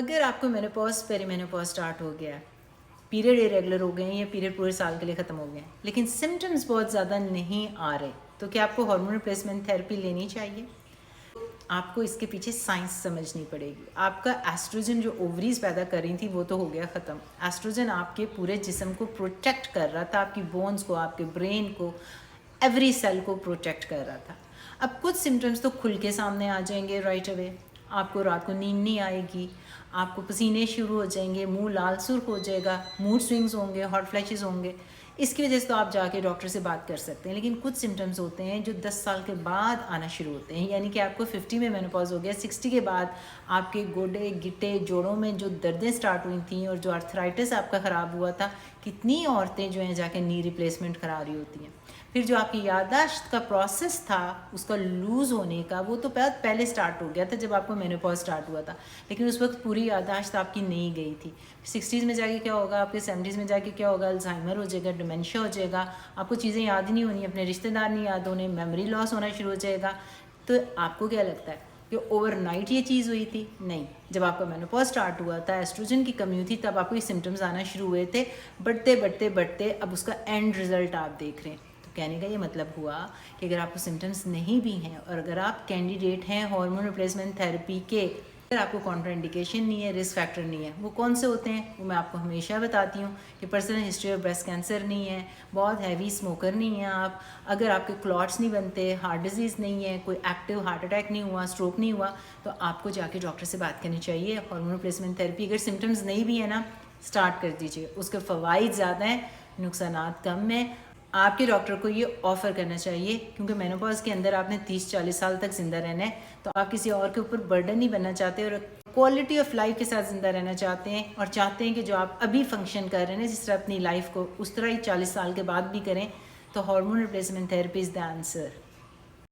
अगर आपको menopause perimenopause start हो गया है, पीरियड इरेगुलर हो गए हैं या पीरियड पूरे साल के लिए ख़त्म हो गए हैं, लेकिन सिम्टम्स बहुत ज़्यादा नहीं आ रहे, तो क्या आपको हार्मोन रिप्लेसमेंट थेरेपी लेनी चाहिए? आपको इसके पीछे साइंस समझनी पड़ेगी। आपका एस्ट्रोजन जो ओवरीज पैदा कर रही थी वो तो हो गया ख़त्म। एस्ट्रोजन आपके पूरे जिस्म को प्रोटेक्ट कर रहा था, आपकी बोन्स को, आपके ब्रेन को, एवरी सेल को प्रोटेक्ट कर रहा था। अब कुछ सिम्टम्स तो खुल के सामने आ जाएंगे राइट अवे। आपको रात को नींद नहीं आएगी, आपको पसीने शुरू हो जाएंगे, मुंह लाल सुर्ख हो जाएगा, मूड स्विंग्स होंगे, हॉट फ्लैशेस होंगे। इसकी वजह से तो आप जाके डॉक्टर से बात कर सकते हैं। लेकिन कुछ सिम्टम्स होते हैं जो 10 साल के बाद आना शुरू होते हैं, यानी कि आपको 50 में मेनोपॉज हो गया, 60 के बाद आपके गोडे गिट्टे जोड़ों में जो दर्दें स्टार्ट हुई थी और जो आर्थराइटिस आपका ख़राब हुआ था, कितनी औरतें जो हैं जाके नी रिप्लेसमेंट करा रही होती हैं। फिर जो आपकी याददाश्त का प्रोसेस था उसका लूज़ होने का, वो तो बहुत पहले स्टार्ट हो गया था जब आपको मेनोपॉज स्टार्ट हुआ था, लेकिन उस वक्त पूरी याददाश्त आपकी नहीं गई थी। 60s में जाके क्या होगा, आपके 70s में जाके क्या होगा, अल्जाइमर हो जाएगा, डिमेंशिया हो जाएगा, आपको चीज़ें याद नहीं होनी, अपने रिश्तेदार नहीं याद होने, मेमोरी लॉस होना शुरू हो जाएगा। तो आपको क्या लगता है कि ओवरनाइट ये चीज़ हुई थी? नहीं, जब आपका मेनोपॉज स्टार्ट हुआ था, एस्ट्रोजन की कमी हुई थी, तब आपको ये सिम्टम्स आना शुरू हुए थे। बढ़ते बढ़ते बढ़ते अब उसका एंड रिजल्ट आप देख रहे हैं। कहने का ये मतलब हुआ कि अगर आपको सिम्टम्स नहीं भी हैं और अगर आप कैंडिडेट हैं हार्मोन रिप्लेसमेंट थेरेपी के, अगर आपको कॉन्ट्राइंडिकेशन नहीं है, रिस्क फैक्टर नहीं है, वो कौन से होते हैं वो मैं आपको हमेशा बताती हूँ कि personal history of breast cancer नहीं है, बहुत हैवी स्मोकर नहीं है आप, अगर आपके क्लॉट्स नहीं बनते, हार्ट डिजीज़ नहीं है, कोई एक्टिव हार्ट अटैक नहीं हुआ, स्ट्रोक नहीं हुआ, तो आपको जाके डॉक्टर से बात करनी चाहिए। हार्मोन रिप्लेसमेंट थेरेपी अगर सिम्टम्स नहीं भी है ना, स्टार्ट कर दीजिए। उसके फ़वाइद ज़्यादा हैं, नुकसानात कम हैं। आपके डॉक्टर को ये ऑफ़र करना चाहिए, क्योंकि मेनोपॉज के अंदर आपने 30-40 साल तक ज़िंदा रहना है, तो आप किसी और के ऊपर बर्डन नहीं बनना चाहते और क्वालिटी ऑफ लाइफ के साथ ज़िंदा रहना चाहते हैं, और चाहते हैं कि जो आप अभी फंक्शन कर रहे हैं जिस तरह अपनी लाइफ को, उस तरह ही 40 साल के बाद भी करें। तो hormone replacement therapy is the answer.